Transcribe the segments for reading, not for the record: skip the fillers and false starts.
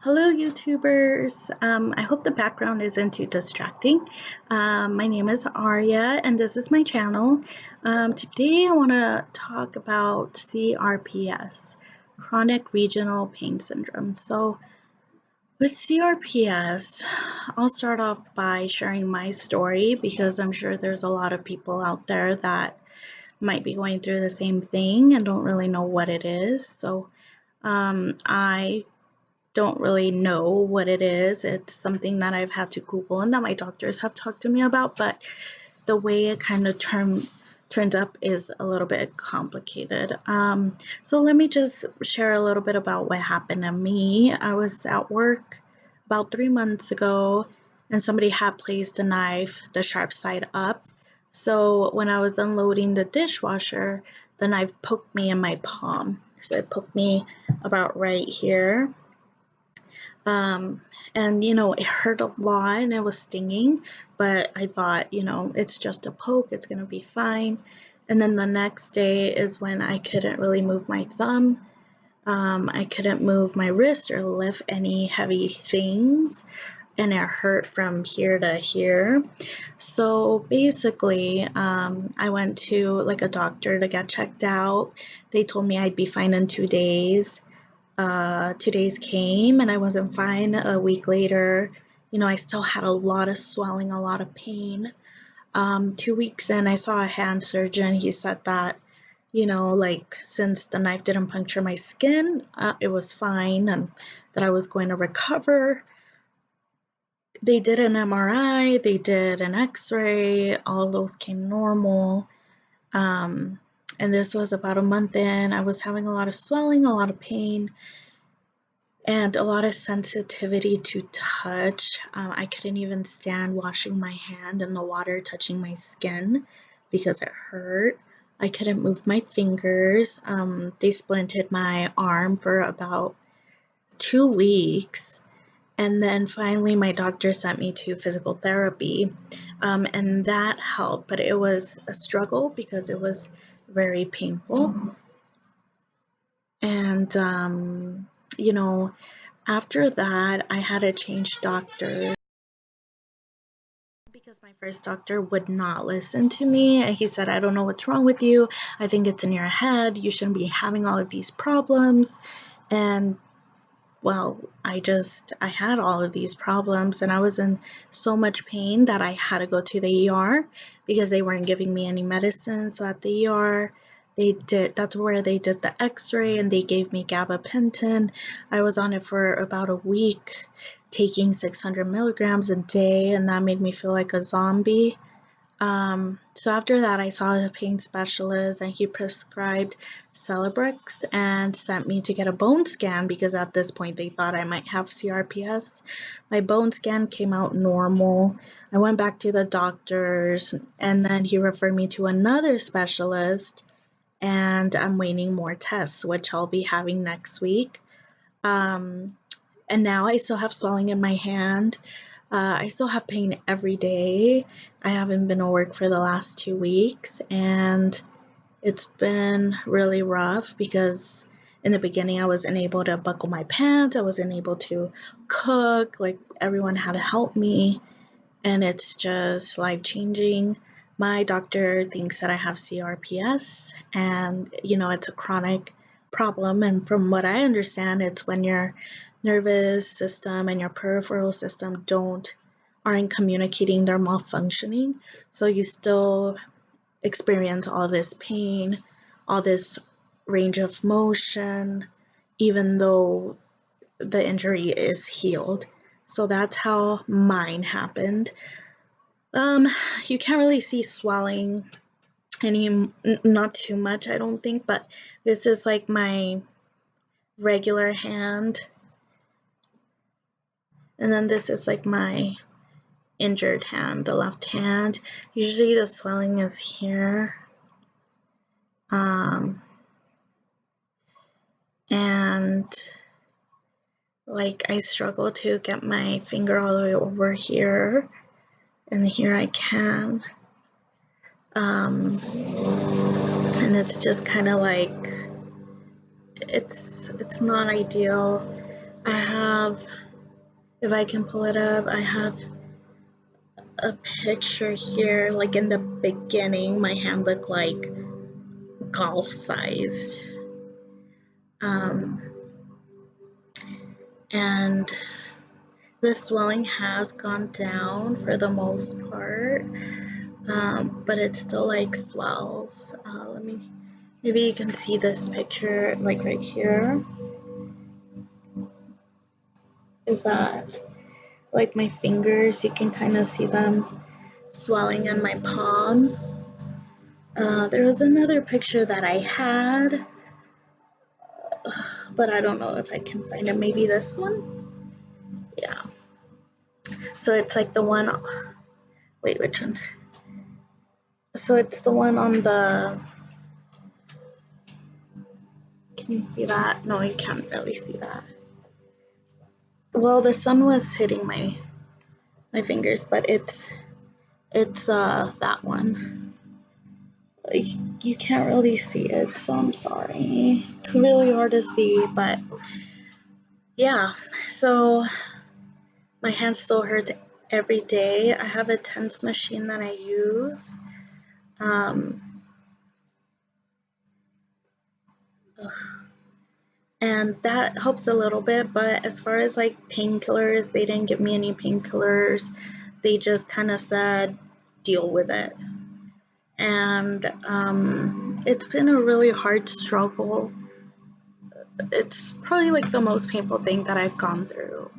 Hello, YouTubers. I hope the background isn't too distracting. My name is Arya, and this is my channel. Today, I want to talk about CRPS, Chronic Regional Pain Syndrome. So, with CRPS, I'll start off by sharing my story because I'm sure there's a lot of people out there that might be going through the same thing and don't really know what it is. So, I don't really know what it is. It's something that I've had to Google and that my doctors have talked to me about, but the way it kind of turned up is a little bit complicated. So let me just share a little bit about what happened to me. I was at work about 3 months ago, and somebody had placed a knife the sharp side up. So when I was unloading the dishwasher, the knife poked me in my palm. So it poked me about right here. And it hurt a lot and it was stinging, but I thought, it's just a poke, it's going to be fine. And then the next day is when I couldn't really move my thumb. I couldn't move my wrist or lift any heavy things, and it hurt from here to here. So basically, I went to like a doctor to get checked out. They told me I'd be fine in 2 days. 2 days came and I wasn't fine. A week later, I still had a lot of swelling, a lot of pain. 2 weeks in, I saw a hand surgeon. He said that, since the knife didn't puncture my skin, it was fine and that I was going to recover. They did an MRI, they did an X-ray, all those came normal. And this was about a month in. I was having a lot of swelling, a lot of pain, and a lot of sensitivity to touch. I couldn't even stand washing my hand and the water touching my skin because it hurt. I couldn't move my fingers. They splinted my arm for about 2 weeks. And then finally, my doctor sent me to physical therapy. And that helped, but it was a struggle because it was very painful. And, after that, I had to change doctors because my first doctor would not listen to me. And he said, I don't know what's wrong with you. I think it's in your head. You shouldn't be having all of these problems. And well, I had all of these problems and I was in so much pain that I had to go to the ER because they weren't giving me any medicine. So at the ER, that's where they did the X-ray and they gave me gabapentin. I was on it for about a week, taking 600 milligrams a day, and that made me feel like a zombie. So after that, I saw a pain specialist and he prescribed Celebrex and sent me to get a bone scan because at this point they thought I might have CRPS. My bone scan came out normal. I went back to the doctors and then he referred me to another specialist, and I'm waiting more tests, which I'll be having next week. And now I still have swelling in my hand. I still have pain every day. I haven't been to work for the last 2 weeks, and it's been really rough because in the beginning I wasn't able to buckle my pants. I wasn't able to cook. Like, everyone had to help me, and it's just life-changing. My doctor thinks that I have CRPS, and it's a chronic problem, and from what I understand, it's when your nervous system and your peripheral system aren't communicating, they're malfunctioning, so you still experience all this pain, all this range of motion, even though the injury is healed. So that's how mine happened. You can't really see swelling not too much, I don't think, but this is like my regular hand. And then this is like my injured hand, the left hand. Usually the swelling is here. And like I struggle to get my finger all the way over here. And here I can. And it's just kind of like, it's not ideal. I have, if I can pull it up, I have a picture here. Like in the beginning, my hand looked like golf sized. Um, and the swelling has gone down for the most part, but it still like swells. Maybe you can see this picture like right here. Is that like my fingers? You can kind of see them swelling in my palm. There was another picture that I had, but I don't know if I can find it. Maybe this one? Yeah. So it's like the one, wait, which one? So it's the one on the, can you see that? No, you can't really see that. Well, the sun was hitting my fingers, but it's that one. You can't really see it, so I'm sorry. It's really hard to see, but yeah. So my hand still hurts every day. I have a tense machine that I use. Um, and that helps a little bit, but as far as like painkillers, they didn't give me any painkillers. They just kind of said deal with it. And it's been a really hard struggle. It's probably like the most painful thing that I've gone through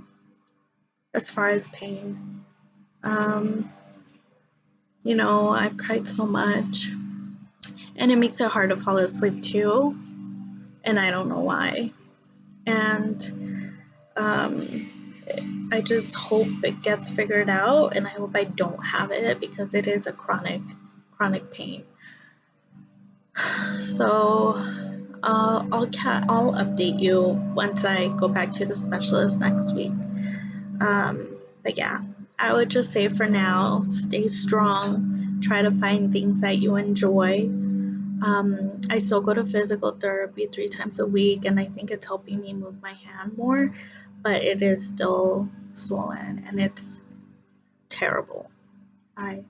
as far as pain. um, I've cried so much, and it makes it hard to fall asleep too, and I don't know why. And um, I just hope it gets figured out, and I hope I don't have it because it is a chronic pain. So I'll update you once I go back to the specialist next week. But yeah, I would just say for now, stay strong. Try to find things that you enjoy. I still go to physical therapy 3 times a week, and I think it's helping me move my hand more, but it is still swollen and it's terrible. I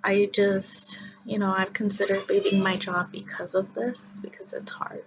I just, I've considered leaving my job because of this, because it's hard.